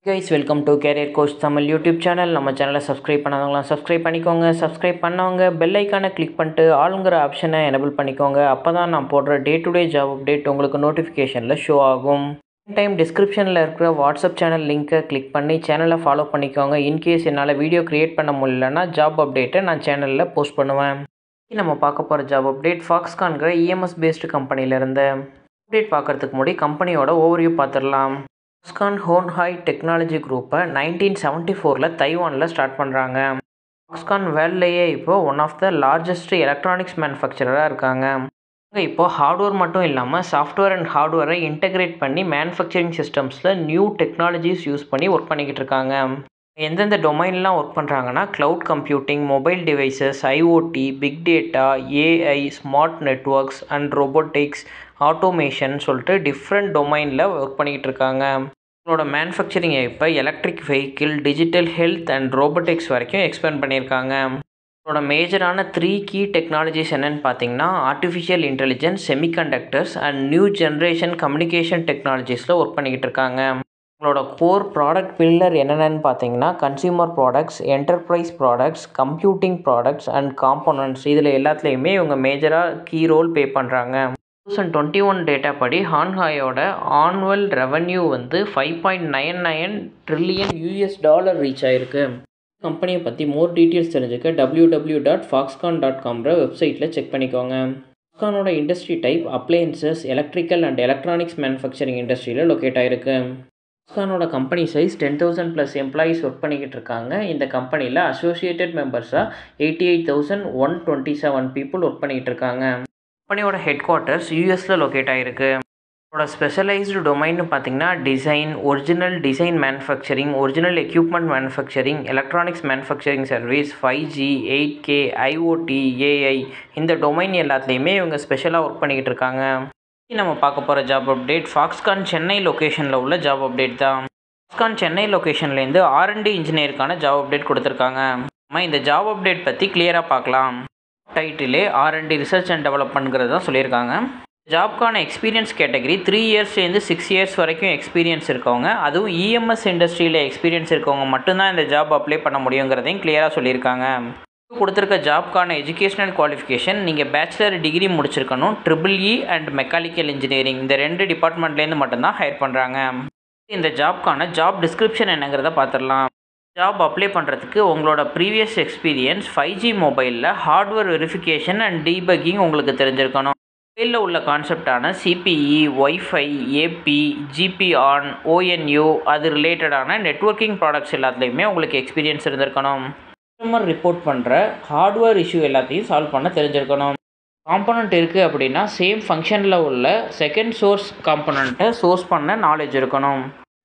Guys, welcome to Career Coach Tamil YouTube channel. நம்ம சேனலை subscribe பண்ணாதவங்களாம் subscribe பண்ணிக்கோங்க. Subscribe பண்ணவங்க பெல் ஐக்கானை கிளிக் பண்ணிட்டு ஆளுங்கிற ஆப்ஷனை எனபிள் பண்ணிக்கோங்க. அப்போ தான் நான் போடுற day to day job update உங்களுக்கு நோட்டிஃபிகேஷனில் ஷோ ஆகும். டைம் டிஸ்கிரிப்ஷனில் இருக்கிற வாட்ஸ்அப் சேனல் லிங்க்கை கிளிக் பண்ணி சேனலை ஃபாலோ பண்ணிக்கோங்க. இன்கேஸ் என்னால் வீடியோ க்ரியேட் பண்ண முடியலன்னா ஜாப் அப்டேட்டை நான் சேனலில் போஸ்ட் பண்ணுவேன். நம்ம பார்க்க போகிற ஜாப் அப்டேட் ஃபாக்ஸ்கான்கிற இஎம்எஸ் பேஸ்டு கம்பெனியிலேருந்து. அப்டேட் பார்க்குறதுக்கு முன்னாடி கம்பெனியோட ஓவர்வியூ பார்த்துடலாம். ஃபாக்ஸ்கான் ஹோன்ஹாய் டெக்னாலஜி குரூப்பை 1974 தைவானில் ஸ்டார்ட் பண்ணுறாங்க. ஃபாக்ஸ்கான் வேர்ல்ட்லேயே இப்போது one of the largest electronics மேனுஃபேக்சரராக இருக்காங்க. இப்போது ஹார்ட்வேர் மட்டும் இல்லாமல் சாஃப்ட்வேர் அண்ட் ஹார்ட்வேரை இன்டெகிரேட் பண்ணி மேனுஃபேக்சரிங் சிஸ்டம்ஸில் நியூ டெக்னாலஜிஸ் யூஸ் பண்ணி ஒர்க் பண்ணிக்கிட்டு இருக்காங்க. எந்தெந்த டொமைன்லாம் ஒர்க் பண்ணுறாங்கன்னா cloud computing, mobile devices, IoT, big data, AI, smart networks and robotics, automation சொல்லிட்டு டிஃப்ரெண்ட் டொமைனில் ஒர்க் பண்ணிக்கிட்டு இருக்காங்க. அவங்களோட மேனுஃபேக்சரிங் இப்போ electric vehicle, digital health and robotics வரைக்கும் எக்ஸ்பேண்ட் பண்ணியிருக்காங்க. அவங்களோட மேஜரான 3 கீ டெக்னாலஜிஸ் என்னென்னு பார்த்தீங்கன்னா artificial intelligence, semiconductors and new generation communication டெக்னாலஜிஸில் ஒர்க் பண்ணிக்கிட்டு இருக்காங்க. அவங்களோட கோர் ப்ராடக்ட் பில்லர் என்னென்னு பார்த்தீங்கன்னா consumer products, enterprise products, computing products and components, இதில் எல்லாத்துலேயுமே இவங்க மேஜராக கீ ரோல் ப்ளே பண்ணுறாங்க. 2021 டேட்டா படி ஹான்ஹாயோட ஆனுவல் ரெவன்யூ வந்து $5.99 ட்ரில்லியன் ரீச் ஆயிருக்கு. கம்பெனியை பற்றி மோர் டீட்டெயில்ஸ் தெரிஞ்சுக்க www.foxconn.com வெப்சைட்டில் செக் பண்ணிக்கோங்க. ஃபாக்ஸ்கானோட industry type appliances, electrical and electronics manufacturing இண்டஸ்ட்ரியில் லொக்கேட் ஆகிருக்கு. ஃபாக்ஸ்கானோட கம்பெனி சைஸ் 10,000+ எம்ப்ளாயீஸ் ஒர்க் பண்ணிக்கிட்டு இருக்காங்க. இந்த கம்பெனியில் அசோசியேட்டட் மெம்பர்ஸாக 88,127 பீப்புள் ஒர்க் பண்ணிக்கிட்டு இருக்காங்க. கம்பெனியோட ஹெட் குவார்ட்டர்ஸ் யூஎஸில் லொக்கேட் ஆகிருக்கு. இதோட ஸ்பெஷலைஸ்டு டொமைன்னு பார்த்தீங்கன்னா design, original design manufacturing, original equipment manufacturing, electronics manufacturing service, 5G, 8K, IoT, AI, இந்த டொமைன் எல்லாத்துலேயுமே இவங்க ஸ்பெஷலாக ஒர்க் பண்ணிக்கிட்டு இருக்காங்க. நம்ம பார்க்க போகிற ஜாப் அப்டேட் ஃபாக்ஸ்கான் சென்னை லொக்கேஷனில் உள்ள ஜாப் அப்டேட் தான். ஃபாக்ஸ்கான் சென்னை லொக்கேஷன்லேருந்து R&D இன்ஜினியருக்கான ஜாப் அப்டேட் கொடுத்துருக்காங்க. நம்ம இந்த ஜாப் அப்டேட் பற்றி கிளியராக பார்க்கலாம். டைட்டிலே R&D ரிசர்ச் அண்ட் டெவலப்மெண்ட்ங்கிறது தான் சொல்லியிருக்காங்க. ஜாப்க்கான எக்ஸ்பீரியன்ஸ் கேட்டகரி 3 இயர்ஸ்லேருந்து 6 இயர்ஸ் வரைக்கும் எக்ஸ்பீரியன்ஸ் இருக்கவங்க, அதுவும் இஎம்எஸ் இண்டஸ்ட்ரியில் எக்ஸ்பீரியன்ஸ் இருக்கவங்க மட்டும்தான் இந்த ஜாப் அப்ளை பண்ண முடியுங்கிறதையும் கிளியராக சொல்லியிருக்காங்க. கொடுத்துருக்க ஜாப்க்கான எஜுகேஷனல் குவாலிஃபிகேஷன் நீங்கள் பேச்சுலர் டிகிரி முடிச்சிருக்கணும். EEE அண்ட் மெக்கானிக்கல் இன்ஜினியரிங் இந்த 2 டிபார்ட்மெண்ட்லேருந்து மட்டும்தான் ஹையர் பண்ணுறாங்க. இந்த ஜாப்க்கான ஜாப் டிஸ்கிரிப்ஷன் என்னங்கிறத பார்த்துடலாம். ஜாப் அப்ளை பண்ணுறதுக்கு உங்களோட ப்ரீவியஸ் எக்ஸ்பீரியன்ஸ் 5G மொபைலில் ஹார்ட்வேர் வெரிஃபிகேஷன் அண்ட் டீபக்கிங் உங்களுக்கு தெரிஞ்சிருக்கணும். மொபைலில் உள்ள கான்செப்டான CPE, WiFi, AP, GPON, ONU அது ரிலேட்டடான நெட்வொர்க்கிங் ப்ராடக்ட்ஸ் எல்லாத்துலேயுமே உங்களுக்கு எக்ஸ்பீரியன்ஸ் இருந்திருக்கணும். கஸ்டமர் ரிப்போர்ட் பண்ணுற ஹார்ட்வேர் இஷ்யூ எல்லாத்தையும் சால்வ் பண்ண தெரிஞ்சிருக்கணும். காம்பனண்ட் இருக்குது அப்படின்னா சேம் ஃபங்க்ஷனில் உள்ள செகண்ட் சோர்ஸ் காம்பனண்ட்டை சோர்ஸ் பண்ண நாலேஜ் இருக்கணும்.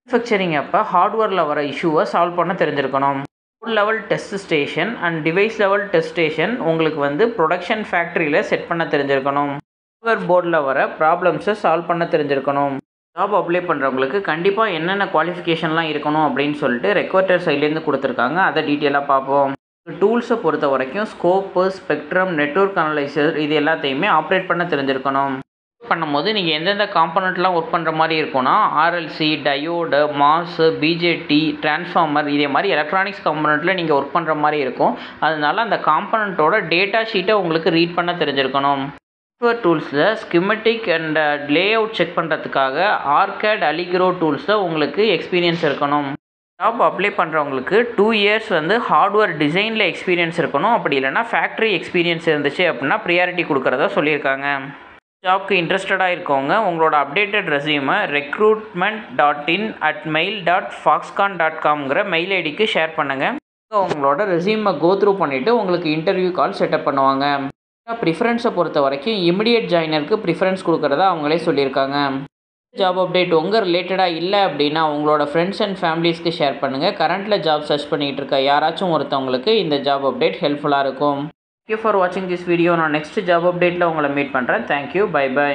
மேனுஃபேக்சரிங் அப்போ ஹார்ட்வேரில் வர இஷ்யூவை சால்வ் பண்ண தெரிஞ்சிருக்கணும். Board level test station and device level test station உங்களுக்கு வந்து ப்ரொடக்ஷன் ஃபேக்ட்ரியில் செட் பண்ண தெரிஞ்சிருக்கணும். ஹார்ட்வேர் போர்டில் வர ப்ராப்ளம்ஸை சால்வ் பண்ண தெரிஞ்சிருக்கணும். ஜாப் அப்ளை பண்ணுறவங்களுக்கு கண்டிப்பாக என்னென்ன குவாலிஃபிகேஷன்லாம் இருக்கணும் அப்படின்னு சொல்லிட்டு ரெக்வர்ட்டர் சைட்லேருந்து கொடுத்துருக்காங்க. அதை டீட்டெயிலாக பார்ப்போம். டூல்ஸை பொறுத்த வரைக்கும் ஸ்கோப்பு, ஸ்பெக்ட்ரம், நெட்வொர்க் அனலைசர் இது எல்லாத்தையுமே ஆப்ரேட் பண்ண தெரிஞ்சிருக்கணும். பண்ணும்போது நீங்கள் எந்தெந்த காம்பனண்ட்லாம் ஒர்க் பண்ணுற மாதிரி இருக்கும்னா RLC, diode, MOS, BJT, transformer இதே மாதிரி எலக்ட்ரானிக்ஸ் காம்பனண்ட்டில் நீங்கள் ஒர்க் பண்ணுற மாதிரி இருக்கும். அதனால அந்த காம்பனண்ட்டோட டேட்டா ஷீட்டை உங்களுக்கு ரீட் பண்ண தெரிஞ்சிருக்கணும். சாஃப்ட்வேர் டூல்ஸில் schematic and layout check பண்ணுறதுக்காக ARCAD, Allegro டூல்ஸில் உங்களுக்கு எக்ஸ்பீரியன்ஸ் இருக்கணும். ஜாப் அப்ளை பண்ணுறவங்களுக்கு 2 இயர்ஸ் வந்து ஹார்ட்வேர் டிசைனில் எக்ஸ்பீரியன்ஸ் இருக்கணும். அப்படி இல்லைனா ஃபேக்ட்ரி எக்ஸ்பீரியன்ஸ் இருந்துச்சு அப்படின்னா ப்ரியாரிட்டி கொடுக்குறதா சொல்லியிருக்காங்க. ஜாப்க்கு இன்ட்ரெஸ்டடாக இருக்கவங்க உங்களோட அப்டேட்டட் ரெஸ்யூமை recruitment.in@mail.foxconn.com மெயில் ஐடிக்கு ஷேர் பண்ணுங்கள். உங்களோட ரெஸ்யூமை கோத்ரூ பண்ணிவிட்டு உங்களுக்கு இன்டர்வியூ கால் செட்டப் பண்ணுவாங்க. ப்ரிஃபரன்ஸை பொறுத்த வரைக்கும் இமிடியேட் ஜாயினருக்கு ப்ரிஃபரன்ஸ் கொடுக்குறதா அவங்களே சொல்லியிருக்காங்க. ஜாப் அப்டேட் உங்கள் ரிலேட்டடாக இல்லை அப்படின்னா உங்களோட ஃப்ரெண்ட்ஸ் அண்ட் ஃபேமிலிஸ்க்கு ஷேர் பண்ணுங்கள். கரண்ட்டில் ஜாப் சர்ச் பண்ணிகிட்டு இருக்க யாராச்சும் ஒருத்தவங்களுக்கு இந்த ஜாப் அப்டேட் ஹெல்ப்ஃபுல்லாக இருக்கும். Thank you for watching this video. நான் நெக்ஸ்ட் ஜாப் அப்டேட்டில் உங்களை மீட் பண்ணுறேன். Thank you, bye by.